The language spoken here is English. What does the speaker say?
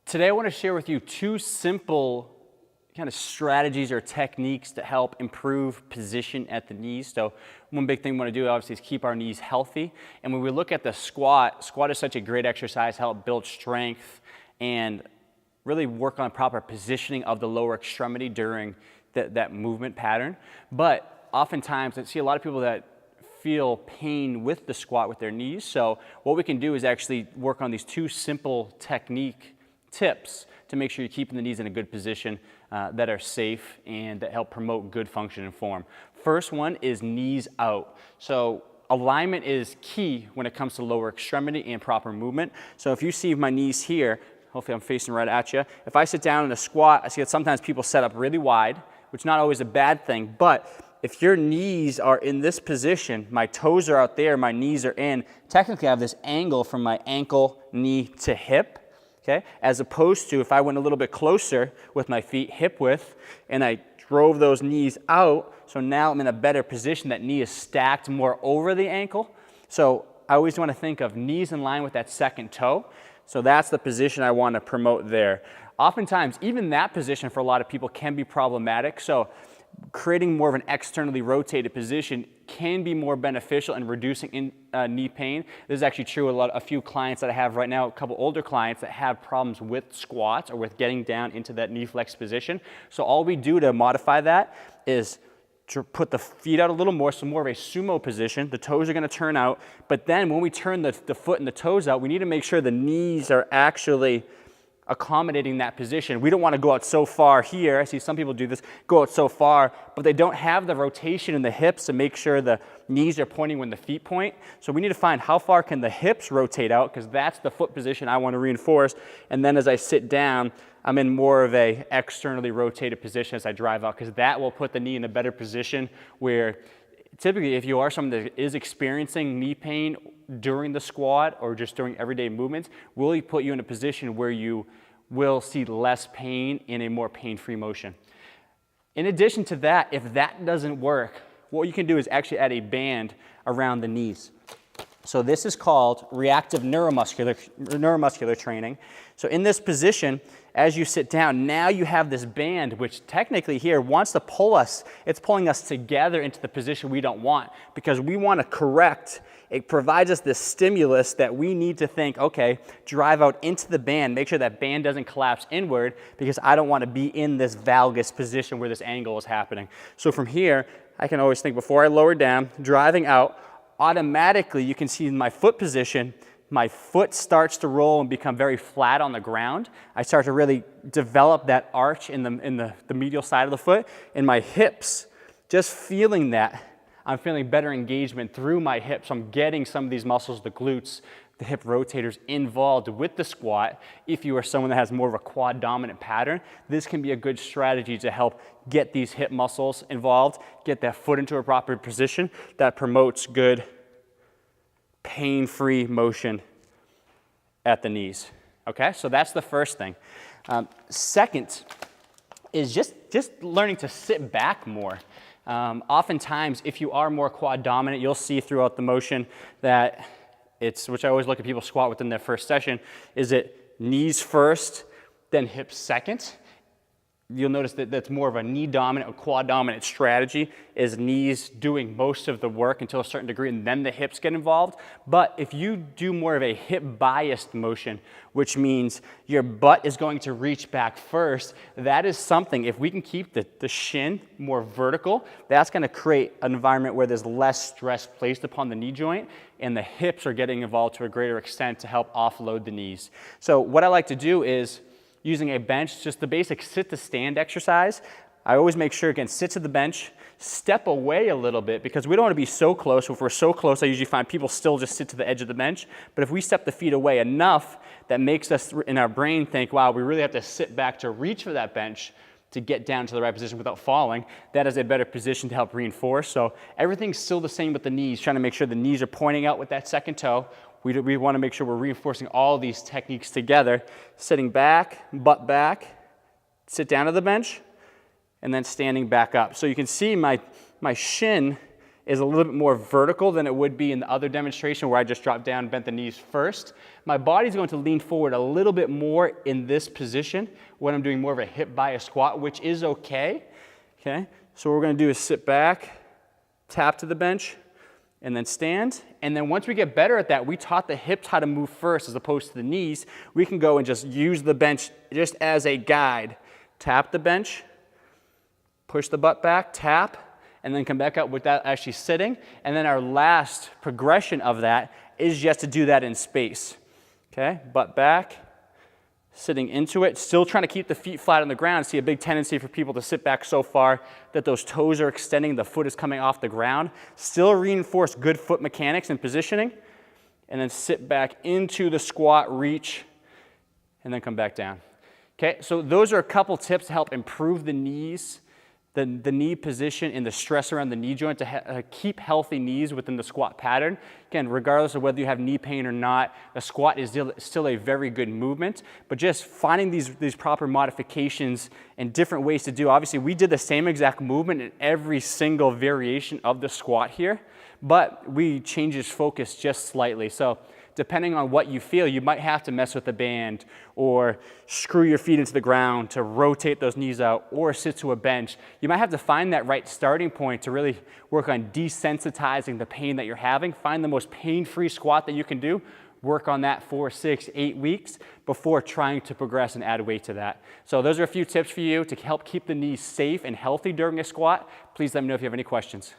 Today I want to share with you two simple kind of strategies or techniques to help improve position at the knees. So one big thing we want to do obviously is keep our knees healthy. And when we look at the squat is such a great exercise to help build strength and really work on proper positioning of the lower extremity during that movement pattern. But oftentimes I see a lot of people that feel pain with the squat with their knees. So what we can do is actually work on these two simple tips to make sure you're keeping the knees in a good position that are safe and that help promote good function and form. First one is knees out. So alignment is key when it comes to lower extremity and proper movement. So if you see my knees here, hopefully I'm facing right at you. If I sit down in a squat, I see that sometimes people set up really wide, which is not always a bad thing, but if your knees are in this position, my toes are out there, my knees are in, technically I have this angle from my ankle, knee to hip. Okay? As opposed to if I went a little bit closer with my feet hip width and I drove those knees out, so now I'm in a better position. That knee is stacked more over the ankle. So I always want to think of knees in line with that second toe. So that's the position I want to promote there. Oftentimes, even that position for a lot of people can be problematic. So creating more of an externally rotated position can be more beneficial in reducing knee pain. This is actually true with a few clients that I have right now, a couple older clients that have problems with squats or with getting down into that knee flex position. So all we do to modify that is to put the feet out a little more, so more of a sumo position. The toes are going to turn out, but then when we turn the foot and the toes out, we need to make sure the knees are actually accommodating that position. We don't want to go out so far here. I see some people do this, go out so far, but they don't have the rotation in the hips to make sure the knees are pointing when the feet point. So we need to find how far can the hips rotate out, because that's the foot position I want to reinforce. And then as I sit down, I'm in more of a externally rotated position as I drive out, because that will put the knee in a better position where typically if you are someone that is experiencing knee pain during the squat or just during everyday movements, will put you in a position where you will see less pain in a more pain-free motion. In addition to that, if that doesn't work, what you can do is actually add a band around the knees. So this is called reactive neuromuscular training. So in this position, as you sit down, now you have this band, which technically here wants to pull us, it's pulling us together into the position we don't want, because we want to correct. It provides us this stimulus that we need to think, okay, drive out into the band, make sure that band doesn't collapse inward, because I don't want to be in this valgus position where this angle is happening. So from here, I can always think before I lower down, driving out, automatically you can see in my foot position, my foot starts to roll and become very flat on the ground. I start to really develop that arch in the medial side of the foot. And my hips, just feeling that, I'm feeling better engagement through my hips. I'm getting some of these muscles, the glutes, the hip rotators involved with the squat. If you are someone that has more of a quad dominant pattern, this can be a good strategy to help get these hip muscles involved, get that foot into a proper position that promotes good pain-free motion at the knees. Okay, so that's the first thing. Second is just learning to sit back more. Oftentimes, if you are more quad dominant, you'll see throughout the motion that which I always look at people squat within their first session, is it knees first, then hips second. You'll notice that that's more of a knee dominant or quad dominant strategy, is knees doing most of the work until a certain degree and then the hips get involved. But if you do more of a hip biased motion, which means your butt is going to reach back first, that is something, if we can keep the shin more vertical, that's going to create an environment where there's less stress placed upon the knee joint and the hips are getting involved to a greater extent to help offload the knees. So what I like to do is, using a bench, just the basic sit to stand exercise. I always make sure, again, sit to the bench, step away a little bit, because we don't want to be so close. If we're so close, I usually find people still just sit to the edge of the bench. But if we step the feet away enough, that makes us in our brain think, wow, we really have to sit back to reach for that bench to get down to the right position without falling. That is a better position to help reinforce. So everything's still the same with the knees, trying to make sure the knees are pointing out with that second toe. We want to make sure we're reinforcing all these techniques together. Sitting back, butt back, sit down to the bench, and then standing back up. So you can see my shin is a little bit more vertical than it would be in the other demonstration where I just dropped down and bent the knees first. My body's going to lean forward a little bit more in this position when I'm doing more of a hip bias squat, which is okay. Okay, so what we're going to do is sit back, tap to the bench, and then stand. And then once we get better at that, we taught the hips how to move first as opposed to the knees. We can go and just use the bench just as a guide. Tap the bench, push the butt back, tap, and then come back up without actually sitting. And then our last progression of that is just to do that in space. Okay, butt back, sitting into it, still trying to keep the feet flat on the ground. See a big tendency for people to sit back so far that those toes are extending, the foot is coming off the ground. Still reinforce good foot mechanics and positioning, and then sit back into the squat, reach, and then come back down. Okay, so those are a couple tips to help improve the knees, the knee position and the stress around the knee joint to keep healthy knees within the squat pattern. Again, regardless of whether you have knee pain or not, the squat is still a very good movement, but just finding these proper modifications and different ways to do. Obviously, we did the same exact movement in every single variation of the squat here, but we changed its focus just slightly. So depending on what you feel, you might have to mess with the band or screw your feet into the ground to rotate those knees out or sit to a bench. You might have to find that right starting point to really work on desensitizing the pain that you're having. Find the most pain-free squat that you can do. Work on that 4, 6, 8 weeks before trying to progress and add weight to that. So those are a few tips for you to help keep the knees safe and healthy during a squat. Please let me know if you have any questions.